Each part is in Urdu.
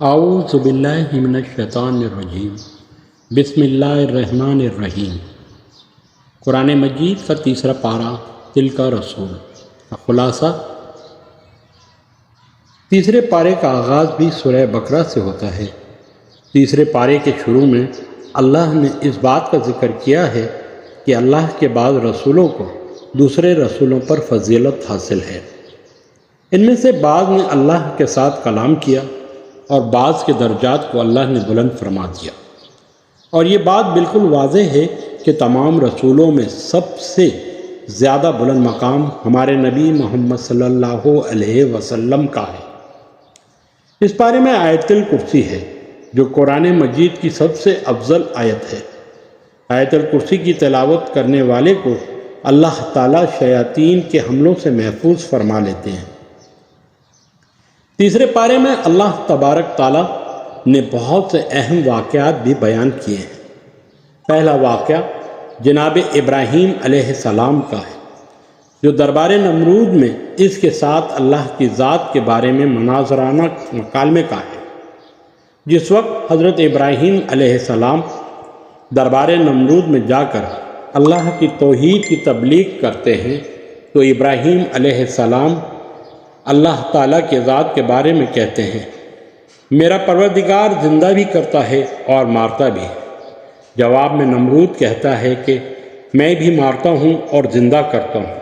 اعوذ باللہ من الشیطان الرجیم بسم اللہ الرحمن الرحیم۔ قرآن مجید کا تیسرا پارہ تلک رسول۔ خلاصہ، تیسرے پارے کا آغاز بھی سورہ بقرہ سے ہوتا ہے۔ تیسرے پارے کے شروع میں اللہ نے اس بات کا ذکر کیا ہے کہ اللہ کے بعد رسولوں کو دوسرے رسولوں پر فضیلت حاصل ہے۔ ان میں سے بعض نے اللہ کے ساتھ کلام کیا اور بعض کے درجات کو اللہ نے بلند فرما دیا، اور یہ بات بالکل واضح ہے کہ تمام رسولوں میں سب سے زیادہ بلند مقام ہمارے نبی محمد صلی اللہ علیہ وسلم کا ہے۔ اس پارے میں آیت الکرسی ہے جو قرآن مجید کی سب سے افضل آیت ہے۔ آیت الکرسی کی تلاوت کرنے والے کو اللہ تعالیٰ شیاطین کے حملوں سے محفوظ فرما لیتے ہیں۔ تیسرے پارے میں اللہ تبارک تعالیٰ نے بہت سے اہم واقعات بھی بیان کیے ہیں۔ پہلا واقعہ جناب ابراہیم علیہ السلام کا ہے، جو دربار نمرود میں اس کے ساتھ اللہ کی ذات کے بارے میں مناظرانہ مکالمے کا ہے۔ جس وقت حضرت ابراہیم علیہ السلام دربار نمرود میں جا کر اللہ کی توحید کی تبلیغ کرتے ہیں تو ابراہیم علیہ السلام اللہ تعالیٰ کے ذات کے بارے میں کہتے ہیں، میرا پروردگار زندہ بھی کرتا ہے اور مارتا بھی ہے۔ جواب میں نمرود کہتا ہے کہ میں بھی مارتا ہوں اور زندہ کرتا ہوں۔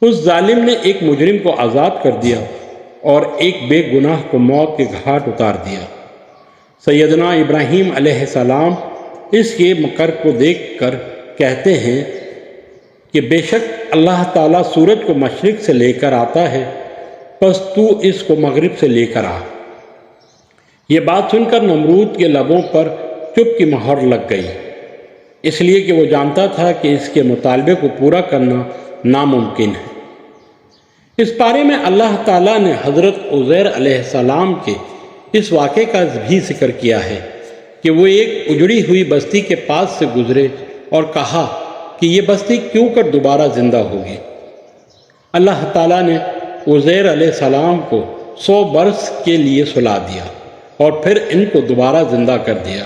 اس ظالم نے ایک مجرم کو آزاد کر دیا اور ایک بے گناہ کو موت کے گھاٹ اتار دیا۔ سیدنا ابراہیم علیہ السلام اس کے مکر کو دیکھ کر کہتے ہیں کہ بے شک اللہ تعالیٰ سورج کو مشرق سے لے کر آتا ہے، پس تو اس کو مغرب سے لے کر آ۔ یہ بات سن کر نمرود کے لبوں پر چپ کی مہر لگ گئی، اس لیے کہ وہ جانتا تھا کہ اس کے مطالبے کو پورا کرنا ناممکن ہے۔ اس پارے میں اللہ تعالیٰ نے حضرت عزیر علیہ السلام کے اس واقعے کا بھی ذکر کیا ہے کہ وہ ایک اجڑی ہوئی بستی کے پاس سے گزرے اور کہا کہ یہ بستی کیوں کر دوبارہ زندہ ہوگی۔ اللہ تعالیٰ نے عزیر علیہ السلام کو 100 برس کے لیے سلا دیا اور پھر ان کو دوبارہ زندہ کر دیا۔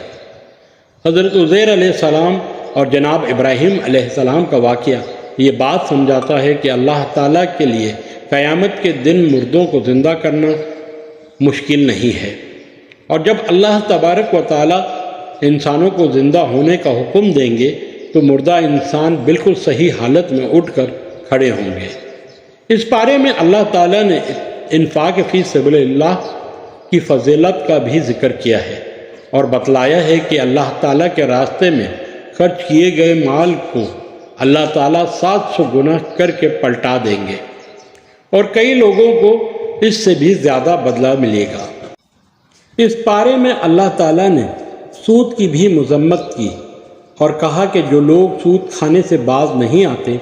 حضرت عزیر علیہ السلام اور جناب ابراہیم علیہ السلام کا واقعہ یہ بات سمجھاتا ہے کہ اللہ تعالیٰ کے لیے قیامت کے دن مردوں کو زندہ کرنا مشکل نہیں ہے، اور جب اللہ تبارک و تعالیٰ انسانوں کو زندہ ہونے کا حکم دیں گے تو مردہ انسان بالکل صحیح حالت میں اٹھ کر کھڑے ہوں گے۔ اس پارے میں اللہ تعالیٰ نے انفاق فی سبیل اللہ کی فضیلت کا بھی ذکر کیا ہے اور بتلایا ہے کہ اللہ تعالیٰ کے راستے میں خرچ کیے گئے مال کو اللہ تعالیٰ 700 گنا کر کے پلٹا دیں گے، اور کئی لوگوں کو اس سے بھی زیادہ بدلہ ملے گا۔ اس پارے میں اللہ تعالیٰ نے سود کی بھی مذمت کی اور کہا کہ جو لوگ سود کھانے سے باز نہیں آتے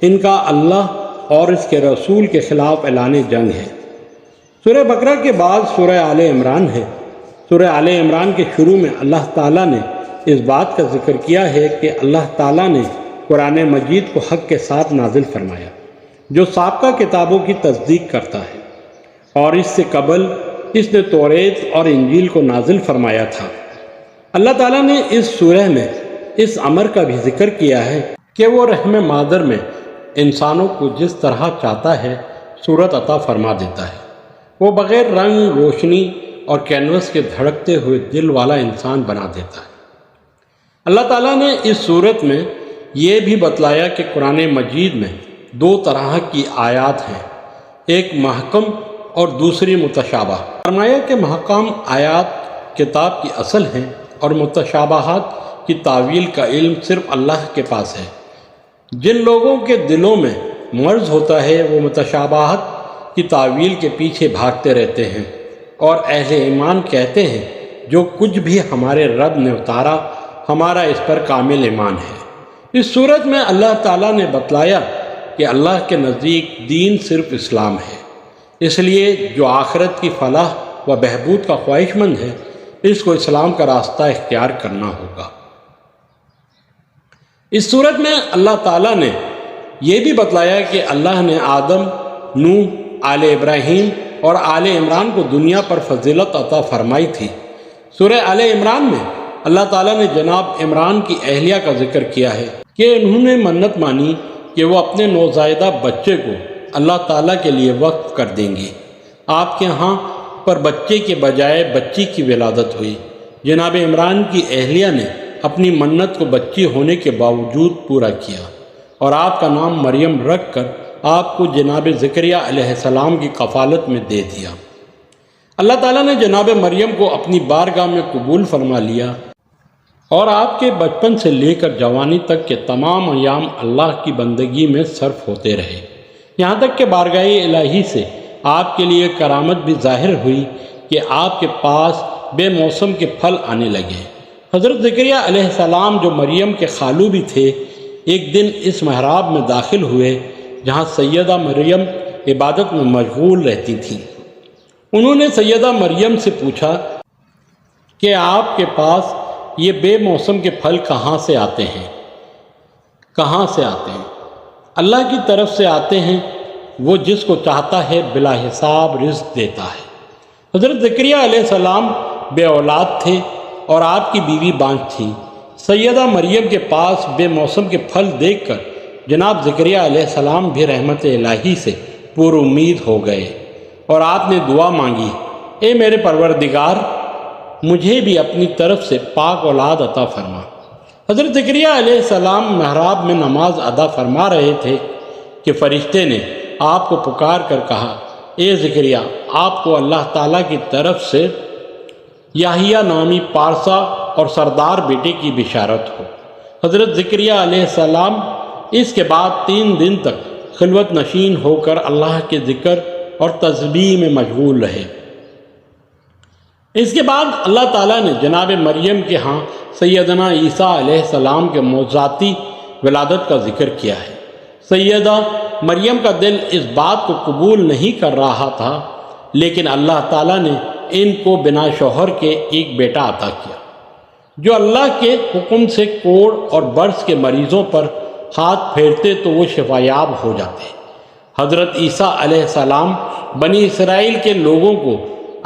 ان کا اللہ اور اس کے رسول کے خلاف اعلان جنگ ہے۔ سورہ بقرہ کے بعد سورہ آل عمران ہے۔ سورہ آل عمران کے شروع میں اللہ تعالیٰ نے اس بات کا ذکر کیا ہے کہ اللہ تعالیٰ نے قرآن مجید کو حق کے ساتھ نازل فرمایا، جو سابقہ کتابوں کی تصدیق کرتا ہے، اور اس سے قبل اس نے توریت اور انجیل کو نازل فرمایا تھا۔ اللہ تعالیٰ نے اس سورہ میں اس امر کا بھی ذکر کیا ہے کہ وہ رحم مادر میں انسانوں کو جس طرح چاہتا ہے صورت عطا فرما دیتا ہے۔ وہ بغیر رنگ، روشنی اور کینوس کے دھڑکتے ہوئے دل والا انسان بنا دیتا ہے۔ اللہ تعالیٰ نے اس صورت میں یہ بھی بتلایا کہ قرآن مجید میں 2 طرح کی آیات ہیں، ایک محکم اور دوسری متشابہ۔ فرمایا کہ محکم آیات کتاب کی اصل ہیں اور متشابہات کی تعویل کا علم صرف اللہ کے پاس ہے۔ جن لوگوں کے دلوں میں مرض ہوتا ہے وہ متشابہت کی تعویل کے پیچھے بھاگتے رہتے ہیں، اور اہل ایمان کہتے ہیں جو کچھ بھی ہمارے رب نے اتارا ہمارا اس پر کامل ایمان ہے۔ اس صورت میں اللہ تعالیٰ نے بتلایا کہ اللہ کے نزدیک دین صرف اسلام ہے، اس لیے جو آخرت کی فلاح و بہبود کا خواہش مند ہے اس کو اسلام کا راستہ اختیار کرنا ہوگا۔ اس صورت میں اللہ تعالیٰ نے یہ بھی بتلایا کہ اللہ نے آدم، نوح، آل ابراہیم اور آل عمران کو دنیا پر فضیلت عطا فرمائی تھی۔ سورہ آل عمران میں اللہ تعالیٰ نے جناب عمران کی اہلیہ کا ذکر کیا ہے کہ انہوں نے منت مانی کہ وہ اپنے نوزائیدہ بچے کو اللہ تعالیٰ کے لیے وقف کر دیں گی۔ آپ کے ہاں پر بچے کے بجائے بچی کی ولادت ہوئی۔ جناب عمران کی اہلیہ نے اپنی منت کو بچی ہونے کے باوجود پورا کیا اور آپ کا نام مریم رکھ کر آپ کو جناب زکریہ علیہ السلام کی کفالت میں دے دیا۔ اللہ تعالیٰ نے جناب مریم کو اپنی بارگاہ میں قبول فرما لیا اور آپ کے بچپن سے لے کر جوانی تک کے تمام ایام اللہ کی بندگی میں صرف ہوتے رہے، یہاں تک کہ بارگاہ الہی سے آپ کے لیے کرامت بھی ظاہر ہوئی کہ آپ کے پاس بے موسم کے پھل آنے لگے۔ حضرت زکریہ علیہ السلام جو مریم کے خالو بھی تھے، ایک دن اس محراب میں داخل ہوئے جہاں سیدہ مریم عبادت میں مشغول رہتی تھیں۔ انہوں نے سیدہ مریم سے پوچھا کہ آپ کے پاس یہ بے موسم کے پھل کہاں سے آتے ہیں؟ کہاں سے آتے ہیں؟ اللہ کی طرف سے آتے ہیں، وہ جس کو چاہتا ہے بلا حساب رزق دیتا ہے۔ حضرت زکریہ علیہ السلام بے اولاد تھے اور آپ کی بیوی بانجھ تھی۔ سیدہ مریم کے پاس بے موسم کے پھل دیکھ کر جناب زکریہ علیہ السلام بھی رحمت الہی سے پر امید ہو گئے اور آپ نے دعا مانگی، اے میرے پروردگار، مجھے بھی اپنی طرف سے پاک اولاد عطا فرما۔ حضرت زکریہ علیہ السلام محراب میں نماز ادا فرما رہے تھے کہ فرشتے نے آپ کو پکار کر کہا، اے زکریہ، آپ کو اللہ تعالیٰ کی طرف سے یحییٰ نامی پارسا اور سردار بیٹے کی بشارت ہو۔ حضرت زکریہ علیہ السلام اس کے بعد 3 دن تک خلوت نشین ہو کر اللہ کے ذکر اور تسبیح میں مشغول رہے۔ اس کے بعد اللہ تعالیٰ نے جناب مریم کے ہاں سیدنا عیسیٰ علیہ السلام کے موجزاتی ولادت کا ذکر کیا ہے۔ سیدہ مریم کا دل اس بات کو قبول نہیں کر رہا تھا، لیکن اللہ تعالیٰ نے ان کو بنا شوہر کے ایک بیٹا عطا کیا جو اللہ کے حکم سے کوڑ اور برس کے مریضوں پر ہاتھ پھیرتے تو وہ شفایاب ہو جاتے۔ حضرت عیسیٰ علیہ السلام بنی اسرائیل کے لوگوں کو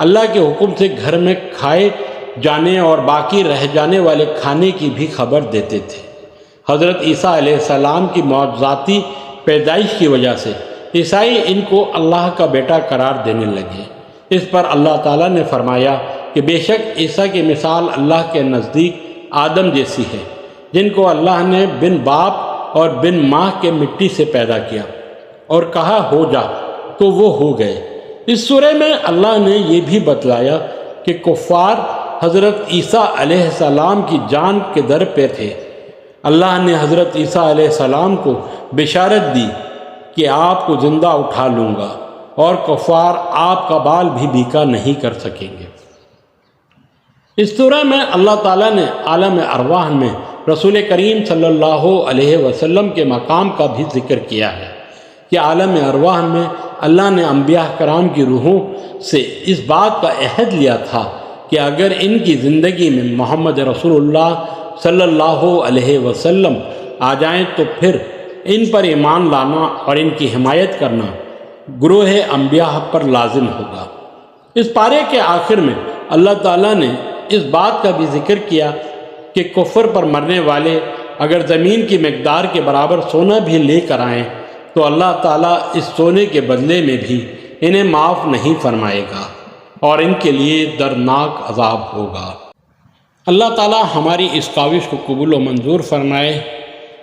اللہ کے حکم سے گھر میں کھائے جانے اور باقی رہ جانے والے کھانے کی بھی خبر دیتے تھے۔ حضرت عیسیٰ علیہ السلام کی معجزاتی پیدائش کی وجہ سے عیسائی ان کو اللہ کا بیٹا قرار دینے لگے۔ اس پر اللہ تعالیٰ نے فرمایا کہ بے شک عیسیٰ کی مثال اللہ کے نزدیک آدم جیسی ہے، جن کو اللہ نے بن باپ اور بن ماں کے مٹی سے پیدا کیا اور کہا ہو جا تو وہ ہو گئے۔ اس سورہ میں اللہ نے یہ بھی بتلایا کہ کفار حضرت عیسیٰ علیہ السلام کی جان کے در پہ تھے۔ اللہ نے حضرت عیسیٰ علیہ السلام کو بشارت دی کہ آپ کو زندہ اٹھا لوں گا اور کفار آپ کا بال بھی بیکا نہیں کر سکیں گے۔ اس سورہ میں اللہ تعالیٰ نے عالم ارواح میں رسول کریم صلی اللہ علیہ وسلم کے مقام کا بھی ذکر کیا ہے کہ عالم ارواح میں اللہ نے انبیاء کرام کی روحوں سے اس بات کا عہد لیا تھا کہ اگر ان کی زندگی میں محمد رسول اللہ صلی اللہ علیہ وسلم آ جائیں تو پھر ان پر ایمان لانا اور ان کی حمایت کرنا گروہ انبیاء پر لازم ہوگا۔ اس پارے کے آخر میں اللہ تعالیٰ نے اس بات کا بھی ذکر کیا کہ کفر پر مرنے والے اگر زمین کی مقدار کے برابر سونا بھی لے کر آئیں تو اللہ تعالیٰ اس سونے کے بدلے میں بھی انہیں معاف نہیں فرمائے گا اور ان کے لیے دردناک عذاب ہوگا۔ اللہ تعالیٰ ہماری اس کاوش کو قبول و منظور فرمائے۔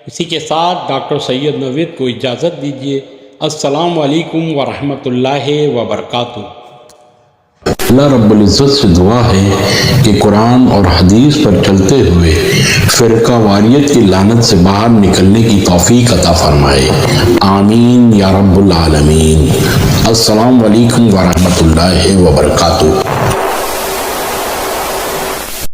اسی کے ساتھ ڈاکٹر سید نوید کو اجازت دیجیے۔ السلام علیکم ورحمۃ اللہ وبرکاتہ۔ اللہ رب العزت سے دعا ہے کہ قرآن اور حدیث پر چلتے ہوئے فرقہ واریت کی لعنت سے باہر نکلنے کی توفیق عطا فرمائے، آمین یا رب العالمین۔ السلام علیکم ورحمۃ اللہ وبرکاتہ۔